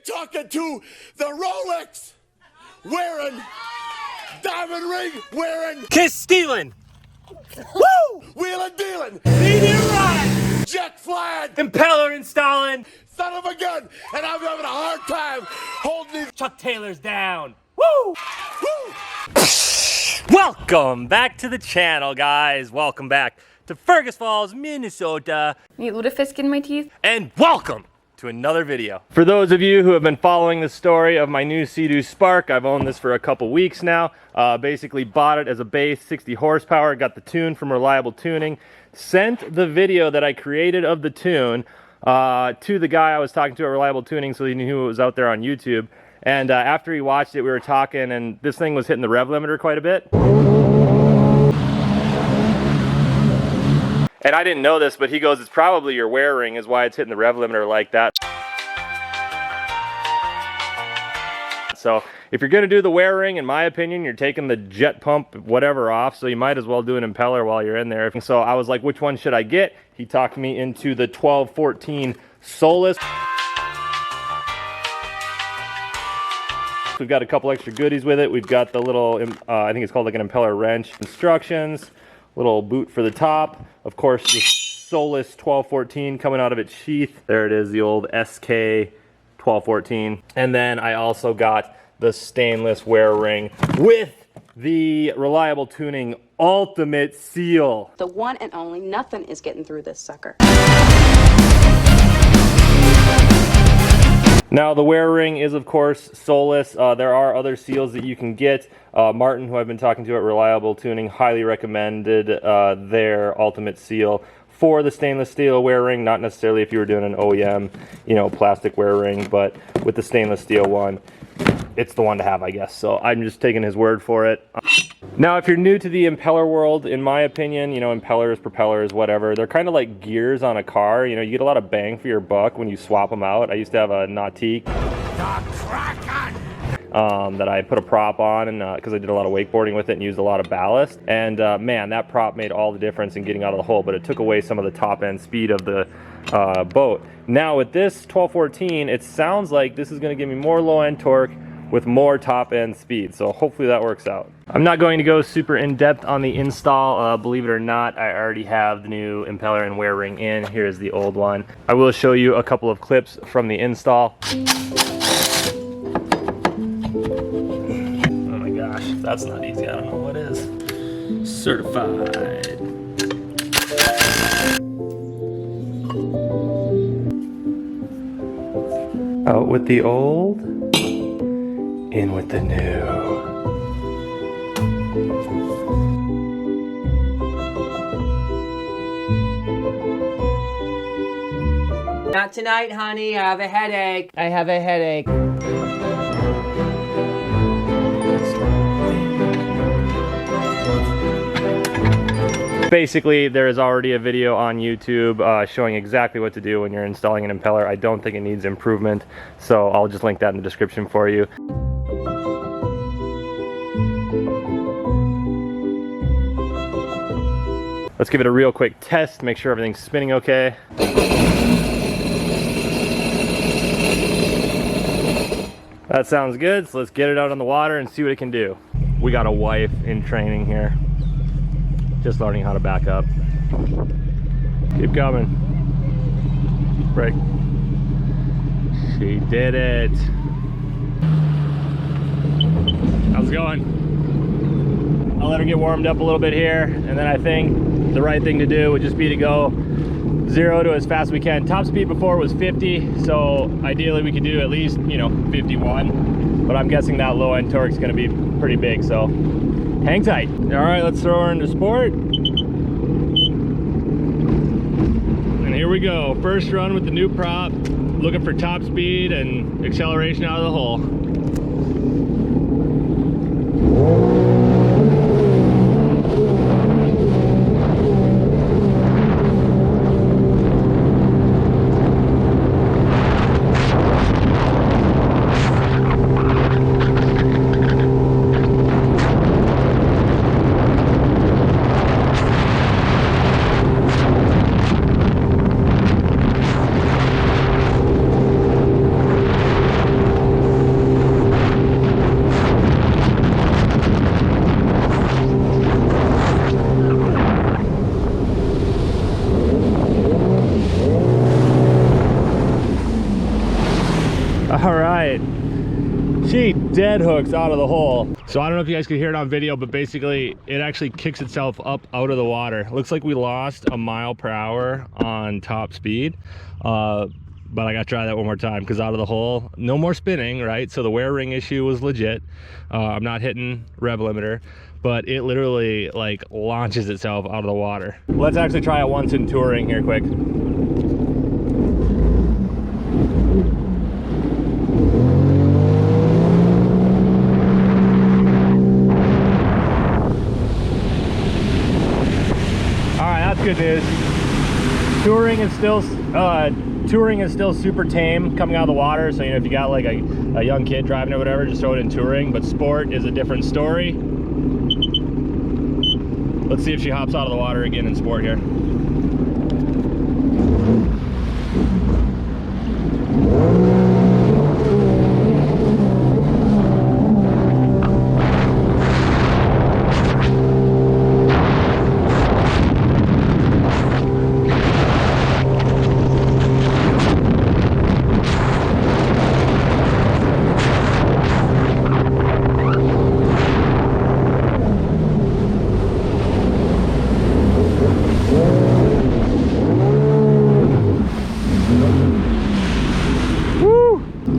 talking to the Rolex wearing, diamond ring wearing, kiss stealing, woo, wheeling dealing, medium ride, jet flying, impeller installing, son of a gun, and I'm having a hard time holding these Chuck Taylors down. Woo! woo. Welcome back to the channel, guys. Welcome back to Fergus Falls, Minnesota. Need lutefisk in my teeth. And welcome to another video. For those of you who have been following the story of my new Sea-Doo Spark, I've owned this for a couple weeks now. Basically bought it as a base, 60 horsepower, got the tune from Reliable Tuning, sent the video that I created of the tune to the guy I was talking to at Reliable Tuning so he knew it was out there on YouTube. And after he watched it, we were talking, and this thing was hitting the rev limiter quite a bit. And I didn't know this, but he goes, it's probably your wear ring is why it's hitting the rev limiter like that. So if you're gonna do the wear ring, in my opinion, you're taking the jet pump, whatever, off, so you might as well do an impeller while you're in there. So I was like, which one should I get? He talked me into the 1214 Solas. We've got a couple extra goodies with it. We've got the little, I think it's called like an impeller wrench. Instructions, little boot for the top. Of course, the Solas 1214 coming out of its sheath. There it is, the old SK 1214. And then I also got the stainless wear ring with the Reliable Tuning Ultimate Seal. The one and only, nothing is getting through this sucker. Now the wear ring is of course Solas. There are other seals that you can get. Martin, who I've been talking to at Reliable Tuning, highly recommended their Ultimate Seal for the stainless steel wear ring, not necessarily if you were doing an OEM, you know, plastic wear ring, but with the stainless steel one, it's the one to have, I guess. So I'm just taking his word for it. Now, if you're new to the impeller world, in my opinion, you know, impellers, propellers, whatever, they're kind of like gears on a car. You know, you get a lot of bang for your buck when you swap them out. I used to have a Nautique that I put a prop on, and because I did a lot of wakeboarding with it and used a lot of ballast. And man, that prop made all the difference in getting out of the hole, but it took away some of the top end speed of the boat. Now with this 1214, it sounds like this is going to give me more low end torque with more top end speed, so hopefully that works out. I'm not going to go super in depth on the install. Believe it or not, I already have the new impeller and wear ring in. Here's the old one. I will show you a couple of clips from the install. Oh my gosh, that's not easy. I don't know what is. Certified. Out with the old, in with the new. Not tonight, honey. I have a headache. I have a headache. Basically, there is already a video on YouTube showing exactly what to do when you're installing an impeller. I don't think it needs improvement, so I'll just link that in the description for you. Let's give it a real quick test, make sure everything's spinning okay. That sounds good, so let's get it out on the water and see what it can do. We got a wife in training here. Just learning how to back up. Keep coming. Brake. She did it. How's it going? I'll let her get warmed up a little bit here, and then I think the right thing to do would just be to go 0 to as fast as we can. Top speed before was 50, so ideally we could do at least, you know, 51. But I'm guessing that low end torque is going to be pretty big, so hang tight. All right, let's throw her into sport. And here we go. First run with the new prop. Looking for top speed and acceleration out of the hole. All right. She dead hooks out of the hole. So I don't know if you guys could hear it on video, but basically it actually kicks itself up out of the water. Looks like we lost a mile per hour on top speed. But I gotta try that one more time because out of the hole, no more spinning, right? So the wear ring issue was legit. I'm not hitting rev limiter, but it literally like launches itself out of the water. Let's actually try it once in touring here quick. Good news. Touring is still super tame coming out of the water. So, you know, if you got like a young kid driving or whatever, just throw it in touring. But sport is a different story. Let's see if she hops out of the water again in sport here.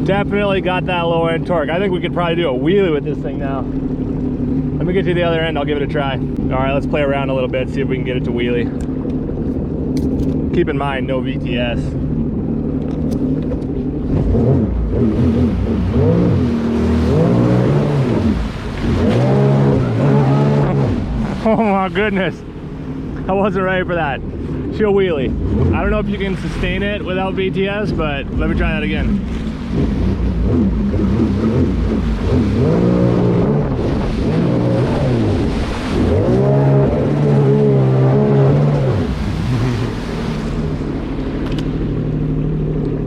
Definitely got that low end torque. I think we could probably do a wheelie with this thing now. Let me get to the other end, I'll give it a try. All right, let's play around a little bit, see if we can get it to wheelie. Keep in mind, no VTS. Oh my goodness. I wasn't ready for that. She'll wheelie. I don't know if you can sustain it without VTS, but let me try that again.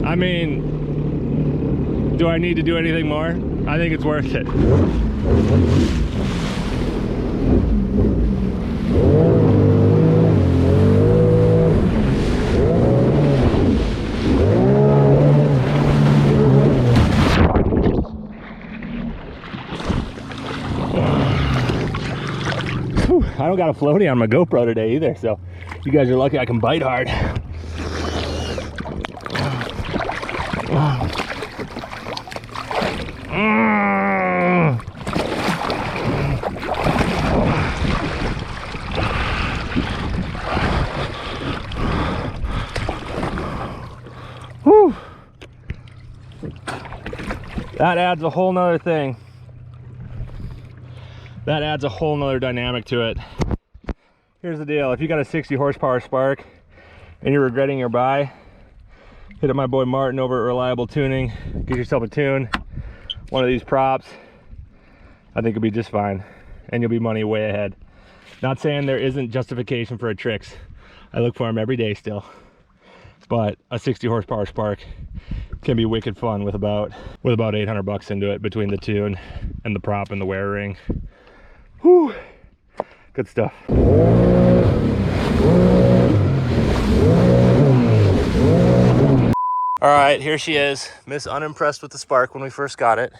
I mean, do I need to do anything more? I think it's worth it. I don't got a floaty on my GoPro today either, so you guys are lucky I can bite hard. Whew. That adds a whole nother thing. That adds a whole nother dynamic to it. Here's the deal. If you got a 60 horsepower Spark and you're regretting your buy, hit up my boy Martin over at Reliable Tuning. Get yourself a tune, one of these props. I think it'll be just fine. And you'll be money way ahead. Not saying there isn't justification for a tricks. I look for them every day still. But a 60 horsepower Spark can be wicked fun with about 800 bucks into it between the tune and the prop and the wear ring. Whew. Good stuff. All right, here she is. Miss unimpressed with the Spark when we first got it.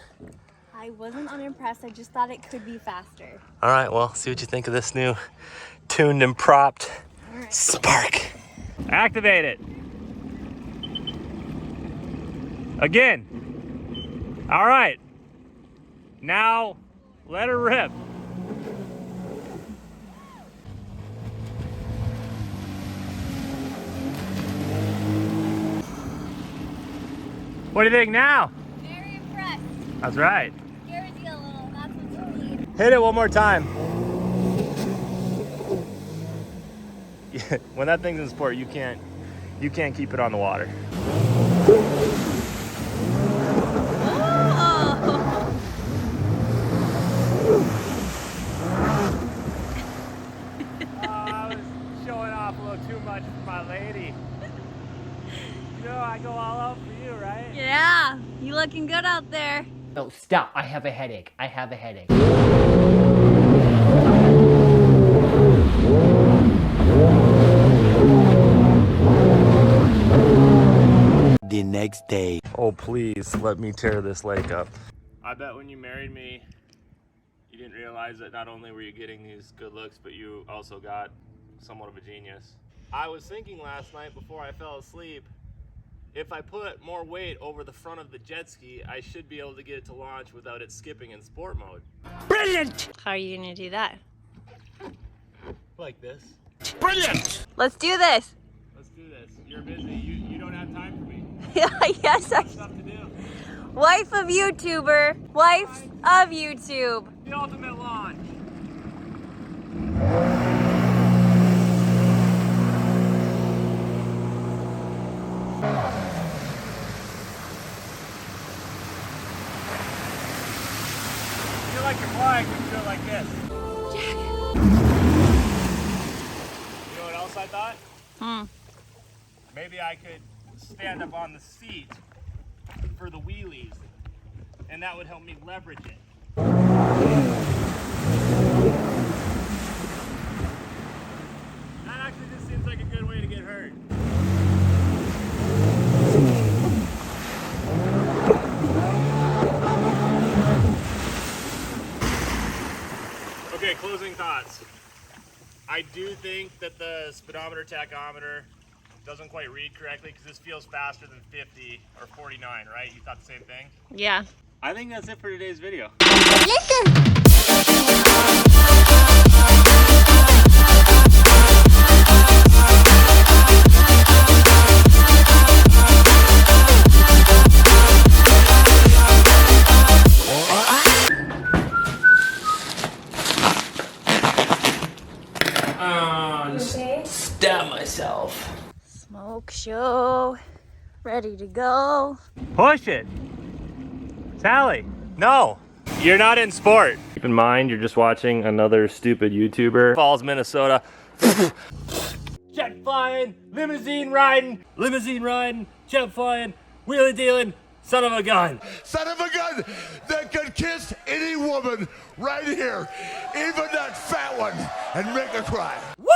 I wasn't unimpressed. I just thought it could be faster. All right, well, see what you think of this new tuned and propped Spark. Activate it. Again. All right. Now, let her rip. What do you think now? Very impressed. That's right. Scares you a little. That's what you need. Hit it one more time. When that thing's in sport, you can't keep it on the water. I was showing off a little too much for my lady. You know, I go all out for you, right? Yeah, you looking good out there. No, stop. I have a headache. I have a headache. the next day. Oh, please let me tear this leg up. I bet when you married me, you didn't realize that not only were you getting these good looks, but you also got somewhat of a genius. I was thinking last night before I fell asleep, if I put more weight over the front of the jet ski, I should be able to get it to launch without it skipping in sport mode. Brilliant! How are you gonna do that? Like this. Brilliant! Let's do this! Let's do this. You're busy. You don't have time for me. Yes, I... Stuff to do. Wife of YouTuber. Wife of YouTube. The ultimate launch. I feel like you're flying when you do it like this. You know what else I thought? Maybe I could stand up on the seat for the wheelies, and that would help me leverage it. That actually just seems like a good way to get hurt. Okay, closing thoughts. I do think that the speedometer tachometer doesn't quite read correctly because this feels faster than 50 or 49, right? You thought the same thing? Yeah. I think that's it for today's video. Stab myself. Smoke show. Ready to go. Push it. Sally. No. You're not in sport. Keep in mind, you're just watching another stupid YouTuber. Falls, Minnesota. Jet flying, limousine riding, jet flying, wheelie dealing, son of a gun. Son of a gun that could kiss any woman right here, even that fat one, and make her cry. Woo!